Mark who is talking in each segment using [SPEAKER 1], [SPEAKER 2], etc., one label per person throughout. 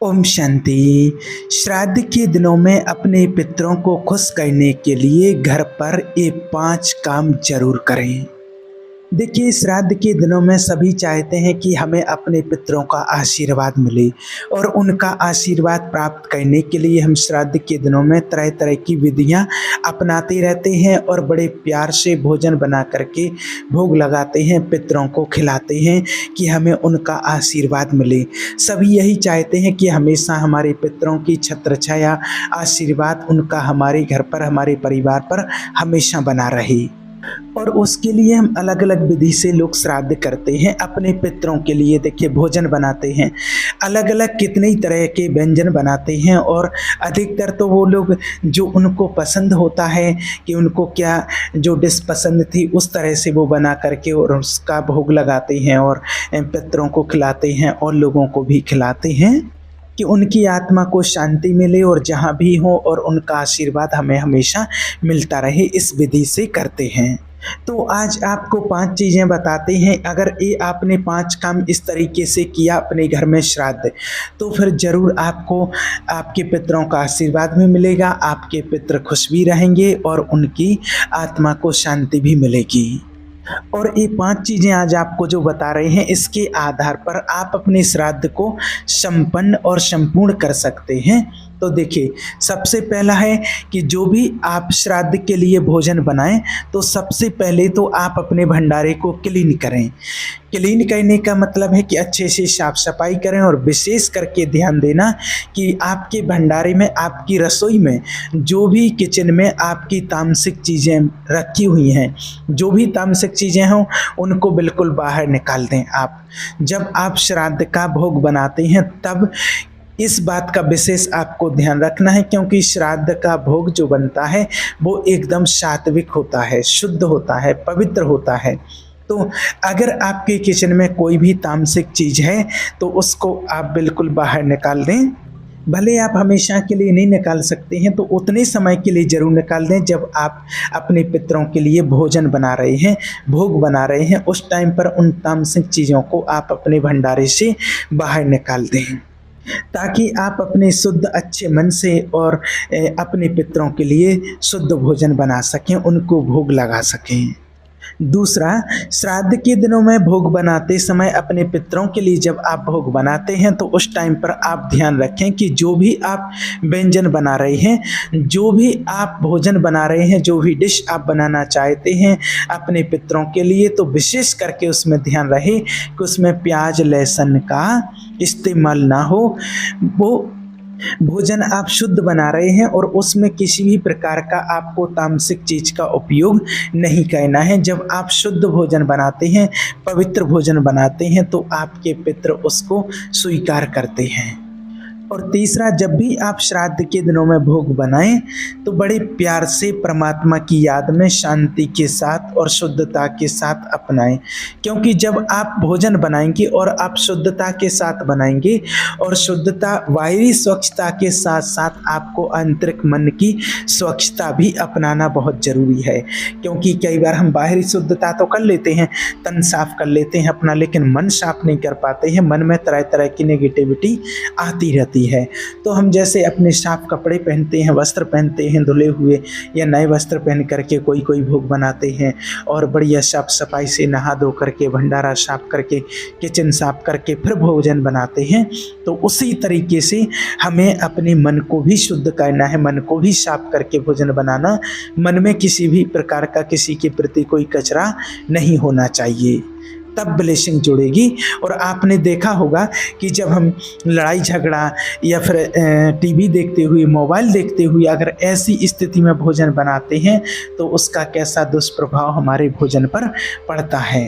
[SPEAKER 1] ओम शांति। श्राद्ध के दिनों में अपने पितरों को खुश करने के लिए घर पर ये 5 काम जरूर करें। देखिए, श्राद्ध के दिनों में सभी चाहते हैं कि हमें अपने पितरों का आशीर्वाद मिले और उनका आशीर्वाद प्राप्त करने के लिए हम श्राद्ध के दिनों में तरह तरह की विधियां अपनाते रहते हैं और बड़े प्यार से भोजन बना करके भोग लगाते हैं, पितरों को खिलाते हैं कि हमें उनका आशीर्वाद मिले। सभी यही चाहते हैं कि हमेशा हमारे पितरों की छत्र छाया, आशीर्वाद उनका हमारे घर पर, हमारे परिवार पर हमेशा बना रहे। और उसके लिए हम अलग अलग विधि से लोग श्राद्ध करते हैं अपने पितरों के लिए। देखिए, भोजन बनाते हैं, अलग अलग कितने ही तरह के व्यंजन बनाते हैं और अधिकतर तो वो लोग जो उनको पसंद होता है कि उनको क्या जो डिश पसंद थी उस तरह से वो बना करके और उसका भोग लगाते हैं और पितरों को खिलाते हैं और लोगों को भी खिलाते हैं कि उनकी आत्मा को शांति मिले और जहाँ भी हो और उनका आशीर्वाद हमें हमेशा मिलता रहे, इस विधि से करते हैं। तो आज आपको 5 चीज़ें बताते हैं। अगर ये आपने 5 काम इस तरीके से किया अपने घर में श्राद्ध, तो फिर ज़रूर आपको आपके पितरों का आशीर्वाद भी मिलेगा, आपके पितर खुश भी रहेंगे और उनकी आत्मा को शांति भी मिलेगी। और ये 5 चीज़ें आज आपको जो बता रहे हैं, इसके आधार पर आप अपने श्राद्ध को संपन्न और संपूर्ण कर सकते हैं। तो देखिए, सबसे पहला है कि जो भी आप श्राद्ध के लिए भोजन बनाएं तो सबसे पहले तो आप अपने भंडारे को क्लीन करें। क्लीन करने का मतलब है कि अच्छे से साफ सफाई करें और विशेष करके ध्यान देना कि आपके भंडारे में, आपकी रसोई में, जो भी किचन में आपकी तामसिक चीज़ें रखी हुई हैं, जो भी तामसिक चीज़ें हों उनको बिल्कुल बाहर निकाल दें। आप जब आप श्राद्ध का भोग बनाते हैं तब इस बात का विशेष आपको ध्यान रखना है, क्योंकि श्राद्ध का भोग जो बनता है वो एकदम सात्विक होता है, शुद्ध होता है, पवित्र होता है। तो अगर आपके किचन में कोई भी तामसिक चीज़ है तो उसको आप बिल्कुल बाहर निकाल दें। भले आप हमेशा के लिए नहीं निकाल सकते हैं तो उतने समय के लिए ज़रूर निकाल दें जब आप अपने पितरों के लिए भोजन बना रहे हैं, भोग बना रहे हैं। उस टाइम पर उन तामसिक चीज़ों को आप अपने भंडारे से बाहर निकाल दें, ताकि आप अपने शुद्ध अच्छे मन से और अपने पितरों के लिए शुद्ध भोजन बना सकें, उनको भोग लगा सकें। दूसरा, श्राद्ध के दिनों में भोग बनाते समय अपने पितरों के लिए जब आप भोग बनाते हैं तो उस टाइम पर आप ध्यान रखें कि जो भी आप व्यंजन बना रहे हैं, जो भी आप भोजन बना रहे हैं, जो भी डिश आप बनाना चाहते हैं अपने पितरों के लिए, तो विशेष करके उसमें ध्यान रहे कि उसमें प्याज लहसुन का इस्तेमाल ना हो। वो भोजन आप शुद्ध बना रहे हैं और उसमें किसी भी प्रकार का आपको तामसिक चीज़ का उपयोग नहीं करना है। जब आप शुद्ध भोजन बनाते हैं, पवित्र भोजन बनाते हैं, तो आपके पितर उसको स्वीकार करते हैं। और तीसरा, जब भी आप श्राद्ध के दिनों में भोग बनाएं तो बड़े प्यार से परमात्मा की याद में शांति के साथ और शुद्धता के साथ अपनाएं, क्योंकि जब आप भोजन बनाएंगे और आप शुद्धता के साथ बनाएंगे और शुद्धता, बाहरी स्वच्छता के साथ साथ आपको आंतरिक मन की स्वच्छता भी अपनाना बहुत ज़रूरी है। क्योंकि कई बार हम बाहरी शुद्धता तो कर लेते हैं, तन साफ कर लेते हैं अपना, लेकिन मन साफ नहीं कर पाते हैं। मन में तरह तरह की नेगेटिविटी आती रहती है। तो हम जैसे अपने साफ कपड़े पहनते हैं, वस्त्र पहनते हैं धुले हुए या नए वस्त्र पहन करके कोई कोई भोग बनाते हैं और बढ़िया साफ सफाई से नहा धो करके, भंडारा साफ करके, किचन साफ करके फिर भोजन बनाते हैं। तो उसी तरीके से हमें अपने मन को भी शुद्ध करना है, मन को भी साफ करके भोजन बनाना। मन में किसी भी प्रकार का किसी के प्रति कोई कचरा नहीं होना चाहिए, तब ब्लेसिंग जुड़ेगी। और आपने देखा होगा कि जब हम लड़ाई झगड़ा या फिर टीवी देखते हुए, मोबाइल देखते हुए अगर ऐसी स्थिति में भोजन बनाते हैं तो उसका कैसा दुष्प्रभाव हमारे भोजन पर पड़ता है।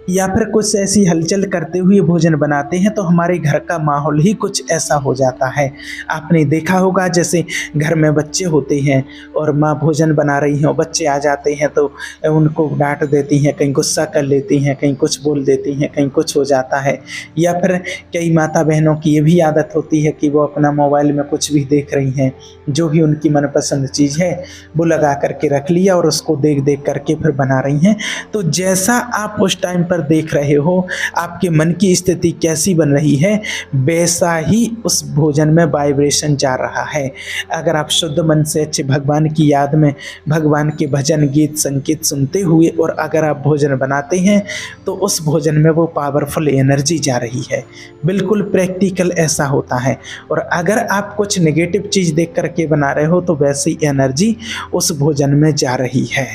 [SPEAKER 1] या फिर कुछ ऐसी हलचल करते हुए भोजन बनाते हैं तो हमारे घर का माहौल ही कुछ ऐसा हो जाता है। आपने देखा होगा, जैसे घर में बच्चे होते हैं और माँ भोजन बना रही हैं, बच्चे आ जाते हैं तो उनको डांट देती हैं, कहीं गुस्सा कर लेती हैं, कहीं कुछ बोल देती हैं, कहीं कुछ हो जाता है। या फिर कई माता बहनों की ये भी आदत होती है कि वो अपना मोबाइल में कुछ भी देख रही हैं, जो भी उनकी मनपसंद चीज़ है वो लगा करके रख लिया और उसको देख देख करके फिर बना रही हैं। तो जैसा आप उस टाइम पर पर देख रहे हो, आपके मन की स्थिति कैसी बन रही है, वैसा ही उस भोजन में वाइब्रेशन जा रहा है। अगर आप शुद्ध मन से अच्छे भगवान की याद में भगवान के भजन गीत संगीत सुनते हुए और अगर आप भोजन बनाते हैं तो उस भोजन में वो पावरफुल एनर्जी जा रही है। बिल्कुल प्रैक्टिकल ऐसा होता है। और अगर आप कुछ नेगेटिव चीज़ देख करके बना रहे हो तो वैसी एनर्जी उस भोजन में जा रही है।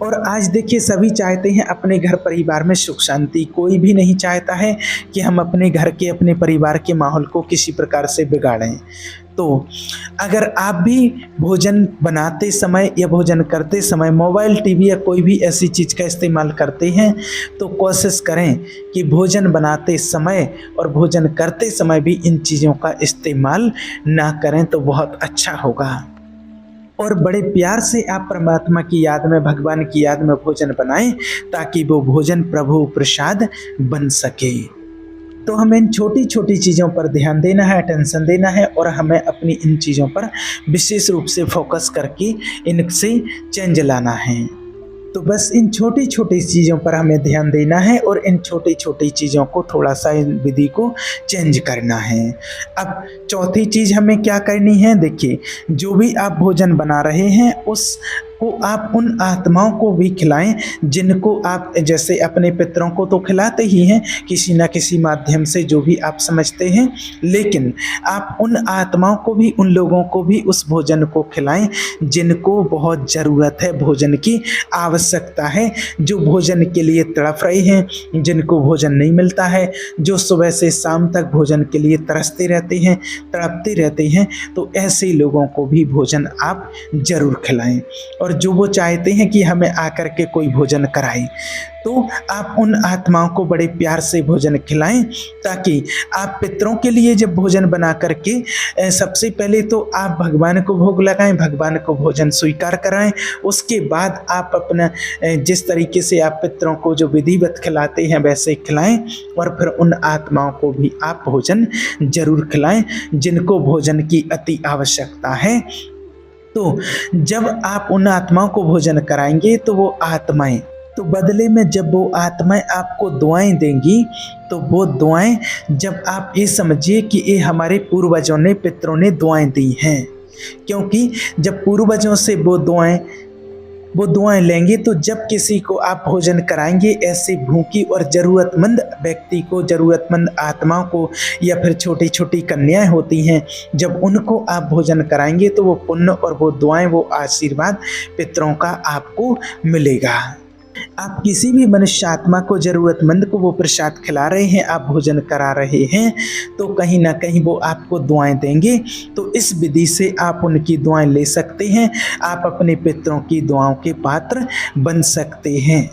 [SPEAKER 1] और आज देखिए सभी चाहते हैं अपने घर परिवार में सुख शांति। कोई भी नहीं चाहता है कि हम अपने घर के अपने परिवार के माहौल को किसी प्रकार से बिगाड़ें। तो अगर आप भी भोजन बनाते समय या भोजन करते समय मोबाइल टीवी या कोई भी ऐसी चीज़ का इस्तेमाल करते हैं तो कोशिश करें कि भोजन बनाते समय और भोजन करते समय भी इन चीज़ों का इस्तेमाल ना करें तो बहुत अच्छा होगा। और बड़े प्यार से आप परमात्मा की याद में भगवान की याद में भोजन बनाएं ताकि वो भोजन प्रभु प्रसाद बन सके। तो हमें इन छोटी छोटी चीज़ों पर ध्यान देना है, अटेंशन देना है और हमें अपनी इन चीज़ों पर विशेष रूप से फोकस करके इनसे चेंज लाना है। तो बस इन छोटी छोटी चीज़ों पर हमें ध्यान देना है और इन छोटी छोटी चीज़ों को थोड़ा सा इन विधि को चेंज करना है। अब चौथी चीज़ हमें क्या करनी है, देखिए जो भी आप भोजन बना रहे हैं उसको आप उन आत्माओं को भी खिलाएं जिनको आप जैसे अपने पितरों को तो खिलाते ही हैं किसी न किसी माध्यम से जो भी आप समझते हैं, लेकिन आप उन आत्माओं को भी उन लोगों को भी उस भोजन को खिलाएं जिनको बहुत ज़रूरत है, भोजन की आवश्यकता है, जो भोजन के लिए तड़प रहे हैं, जिनको भोजन नहीं मिलता है, जो सुबह से शाम तक भोजन के लिए तरसते रहते हैं, तड़पते रहते हैं, तो ऐसे लोगों को भी भोजन आप ज़रूर खिलाएं। और जो वो चाहते हैं कि हमें आकर के कोई भोजन कराए तो आप उन आत्माओं को बड़े प्यार से भोजन खिलाएं ताकि आप पितरों के लिए जब भोजन बना करके सबसे पहले तो आप भगवान को भोग लगाएं, भगवान को भोजन स्वीकार कराएं। उसके बाद आप अपना जिस तरीके से आप पितरों को जो विधिवत खिलाते हैं वैसे खिलाएं और फिर उन आत्माओं को भी आप भोजन जरूर खिलाएं जिनको भोजन की अति आवश्यकता है। तो जब आप उन आत्माओं को भोजन कराएंगे तो वो आत्माएं तो बदले में जब वो आत्माएं आपको दुआएं देंगी तो वो दुआएं जब आप ये समझिए कि ये हमारे पूर्वजों ने पितरों ने दुआएं दी हैं, क्योंकि जब पूर्वजों से वो दुआएं लेंगे तो जब किसी को आप भोजन कराएंगे ऐसे भूखी और ज़रूरतमंद व्यक्ति को, ज़रूरतमंद आत्माओं को या फिर छोटी छोटी कन्याएं होती हैं, जब उनको आप भोजन कराएंगे तो वो पुण्य और वो दुआएं वो आशीर्वाद पितरों का आपको मिलेगा। आप किसी भी मनुष्य आत्मा को, ज़रूरतमंद को वो प्रसाद खिला रहे हैं, आप भोजन करा रहे हैं तो कहीं ना कहीं वो आपको दुआएं देंगे। तो इस विधि से आप उनकी दुआएं ले सकते हैं, आप अपने पितरों की दुआओं के पात्र बन सकते हैं।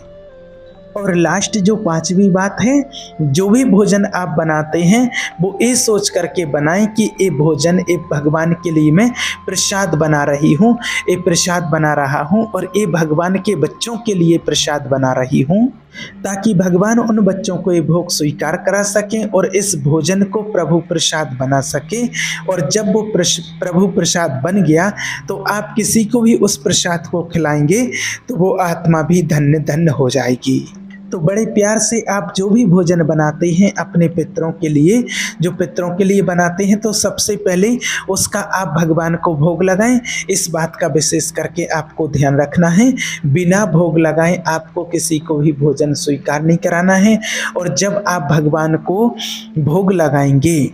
[SPEAKER 1] और लास्ट जो पांचवी बात है, जो भी भोजन आप बनाते हैं वो ये सोच करके बनाएं कि ये भोजन ये भगवान के लिए मैं प्रसाद बना रही हूँ, ये प्रसाद बना रहा हूँ और ये भगवान के बच्चों के लिए प्रसाद बना रही हूँ, ताकि भगवान उन बच्चों को ये भोग स्वीकार करा सकें और इस भोजन को प्रभु प्रसाद बना सके। और जब वो प्रभु प्रसाद बन गया तो आप किसी को भी उस प्रसाद को खिलाएंगे तो वो आत्मा भी धन्य धन्य हो जाएगी। तो बड़े प्यार से आप जो भी भोजन बनाते हैं अपने पितरों के लिए, जो पितरों के लिए बनाते हैं, तो सबसे पहले उसका आप भगवान को भोग लगाएं। इस बात का विशेष करके आपको ध्यान रखना है, बिना भोग लगाएं आपको किसी को भी भोजन स्वीकार नहीं कराना है। और जब आप भगवान को भोग लगाएंगे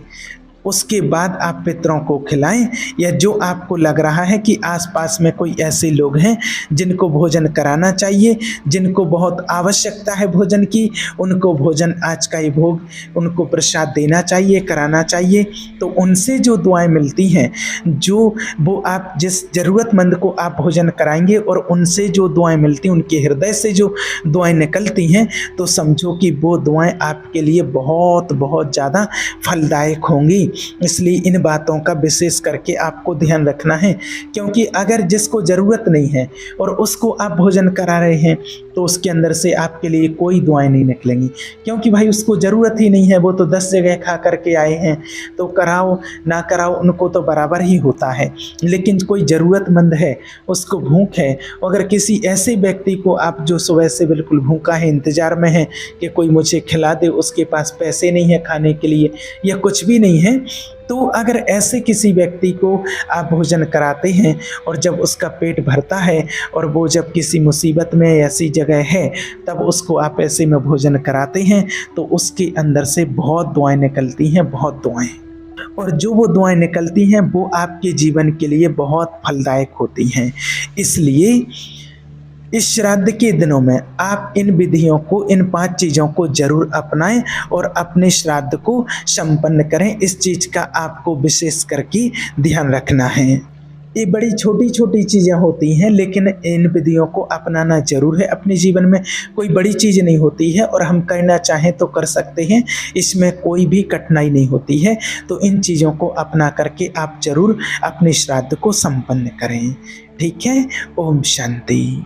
[SPEAKER 1] उसके बाद आप पितरों को खिलाएं, या जो आपको लग रहा है कि आसपास में कोई ऐसे लोग हैं जिनको भोजन कराना चाहिए, जिनको बहुत आवश्यकता है भोजन की, उनको भोजन आज का ये भोग उनको प्रसाद देना चाहिए, कराना चाहिए। तो उनसे जो दुआएं मिलती हैं, जो वो आप जिस ज़रूरतमंद को आप भोजन कराएंगे और उनसे जो दुआएं मिलती हैं, उनके हृदय से जो दुआएं निकलती हैं, तो समझो कि वो दुआएं आपके लिए बहुत बहुत ज़्यादा फलदायक होंगी। इसलिए इन बातों का विशेष करके आपको ध्यान रखना है, क्योंकि अगर जिसको ज़रूरत नहीं है और उसको आप भोजन करा रहे हैं तो उसके अंदर से आपके लिए कोई दुआएं नहीं निकलेंगी, क्योंकि भाई उसको ज़रूरत ही नहीं है। वो तो 10 जगह खा करके आए हैं, तो कराओ ना कराओ उनको तो बराबर ही होता है। लेकिन कोई ज़रूरतमंद है, उसको भूख है, अगर किसी ऐसे व्यक्ति को आप जो सुबह से बिल्कुल भूखा है, इंतज़ार में है कि कोई मुझे खिला दे, उसके पास पैसे नहीं है खाने के लिए या कुछ भी नहीं है, तो अगर ऐसे किसी व्यक्ति को आप भोजन कराते हैं और जब उसका पेट भरता है और वो जब किसी मुसीबत में ऐसी जगह है तब उसको आप ऐसे में भोजन कराते हैं, तो उसके अंदर से बहुत दुआएं निकलती हैं, बहुत दुआएं। और जो वो दुआएं निकलती हैं वो आपके जीवन के लिए बहुत फलदायक होती हैं। इसलिए इस श्राद्ध के दिनों में आप इन विधियों को, इन 5 चीज़ों को ज़रूर अपनाएं और अपने श्राद्ध को संपन्न करें। इस चीज़ का आपको विशेष करके ध्यान रखना है। ये बड़ी छोटी छोटी चीज़ें होती हैं, लेकिन इन विधियों को अपनाना ज़रूर है अपने जीवन में। कोई बड़ी चीज़ नहीं होती है और हम करना चाहें तो कर सकते हैं, इसमें कोई भी कठिनाई नहीं होती है। तो इन चीज़ों को अपना करके आप ज़रूर अपने श्राद्ध को संपन्न करें। ठीक है। ओम शांति।